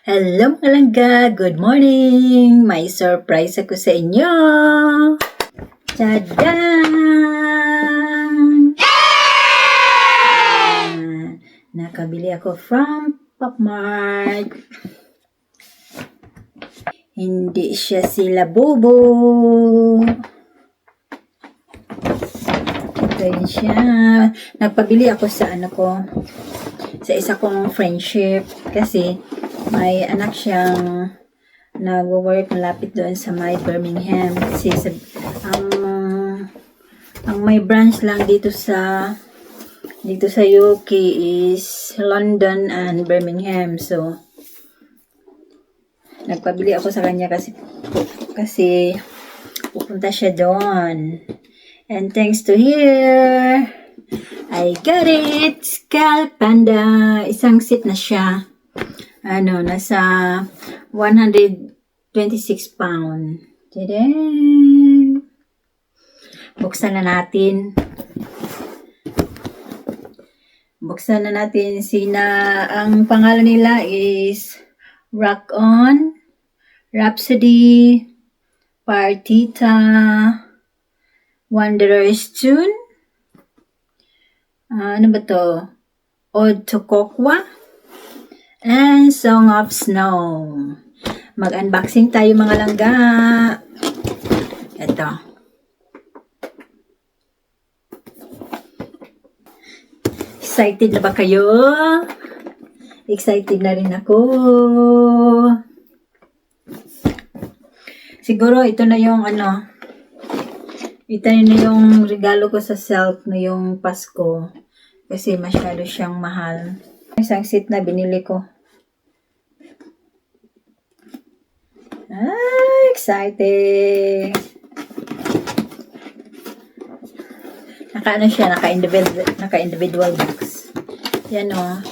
Hello mga langga! Good morning! May surprise ako sa inyo! Tadaan! Nakabili ako from Popmart. Hindi siya sila bobo. Ito yun siya. Nagpabili ako sa sa isa kong friendship kasi may anak siyang nag-work malapit doon sa may Birmingham kasi ang may branch lang dito sa UK is London and Birmingham. So nagpabili ako sa kanya kasi pupunta siya doon. And thanks to her, I got it! Scalp Panda. Isang set na siya. Nasa 126 pound. Tadaan! Buksan na natin. Ang pangalan nila is Rock On, Rhapsody, Partita, Wanderer's Tune, ano ba to? Ode to Kokwa, and Song of Snow. Mag-unboxing tayo mga langga. Ito. Excited na ba kayo? Excited na rin ako. Siguro ito na yung ito na yung regalo ko sa self ngayong Pasko. Kasi masyado siyang mahal. Isang set na binili ko. Exciting! Naka-individual box. Yan o.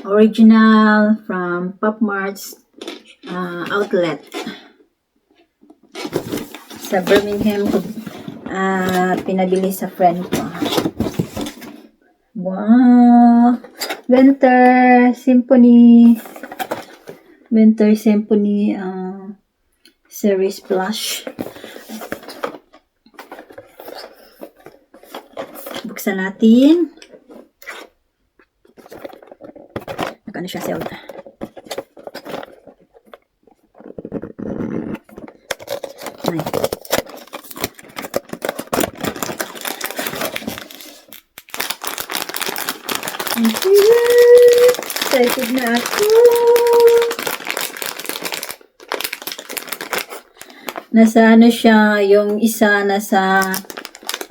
Original from Popmart's outlet. Sa Birmingham ko pinabili sa friend ko. Wow! Winter Symphony Series Plush. Buksan natin. Ano siya sealed. Ay. Excited na ako. Nasa siya, yung isa nasa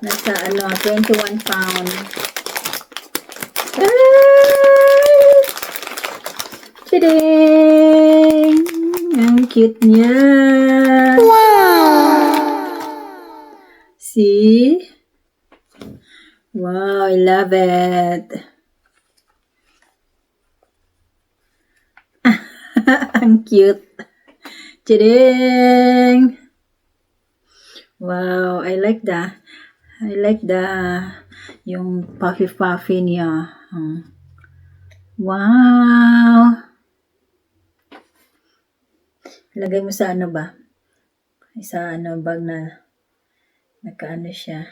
21 pound. Tadang! Ang cute niya. Wow! See? Wow, I love it. Ang cute. Tadang! Wow, I like the yung puffy niya. Wow! Lagay mo sa ba? Sa bag na nakaano siya.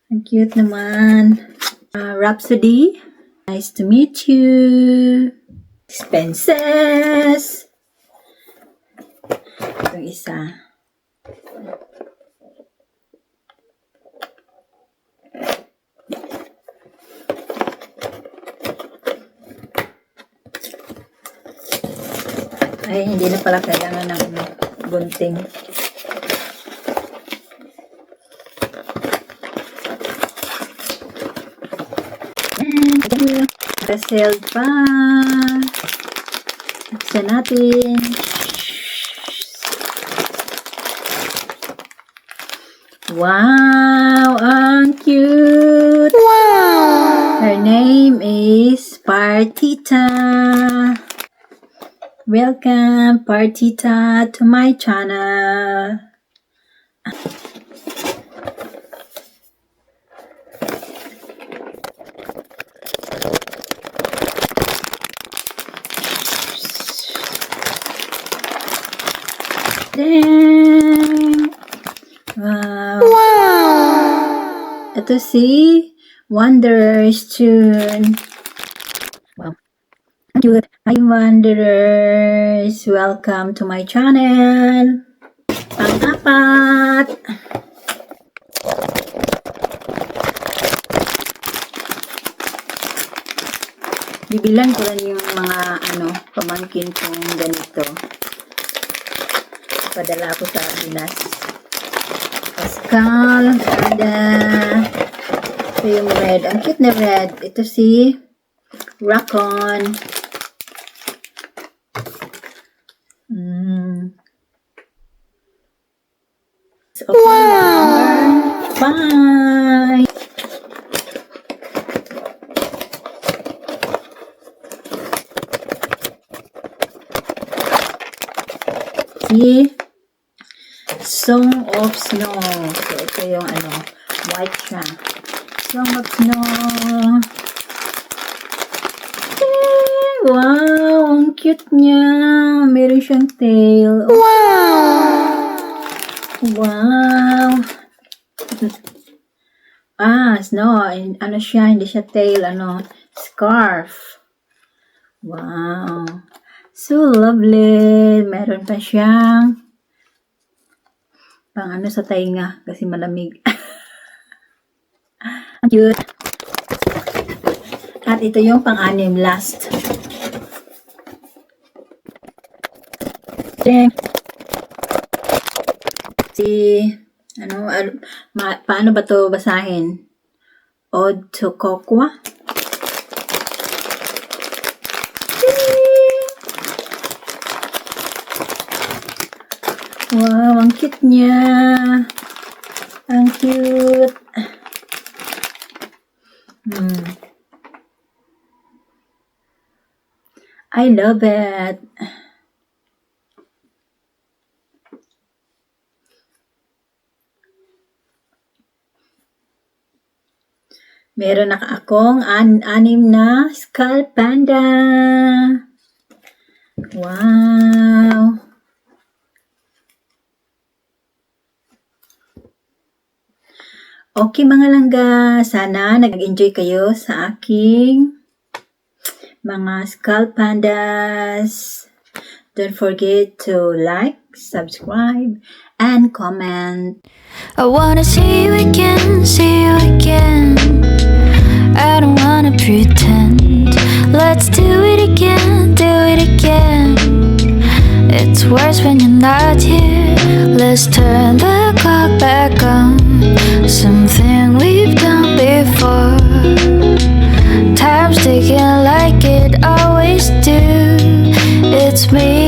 Ang cute naman. Rhapsody. Nice to meet you. Expenses. Itong isa. Ay, hindi na pala kailangan ng gunting. Naka-sealed pa. Buksan natin. Wow! Ang cute! Wow! Her name is Partita. Welcome, Partita, to my channel. Dang! Wow! Ito si Wanderer's Tune. Wow. Ang cute. Hi, Wanderers! Welcome to my channel. Pang-apat. Bibilan ko rin yung mga pamangkin kong ganito. Padala ko sa Pinas. Pascal, Ada. Ito yung red. Ang cute na red. Ito si Raccoon. So, wow! Bye! Si Song of Snow. So, ito yung white siya. Song of Snow. Wow! Ang cute niya. Meron siyang tail. Wow! Wow! Snow. Ano siya? Hindi siya tail. Scarf. Wow! So lovely. Meron pa siyang pang sa tainga kasi malamig. Ang cute. At ito yung pang-anim last. Paano ba to basahin? Ode to Kokwa. Wow, ang cute niya. Ang cute. I love it. Meron na akong anim na skull panda. Wow. Okay mga langga, sana nag-enjoy kayo sa aking mga skull pandas. Don't forget to like, subscribe, and comment. I wanna see you again, see you again. I don't wanna pretend. Let's do it again, do it again. It's worse when you're not here. Let's turn the clock back on. Something we've done before. Time's ticking like it always do. It's me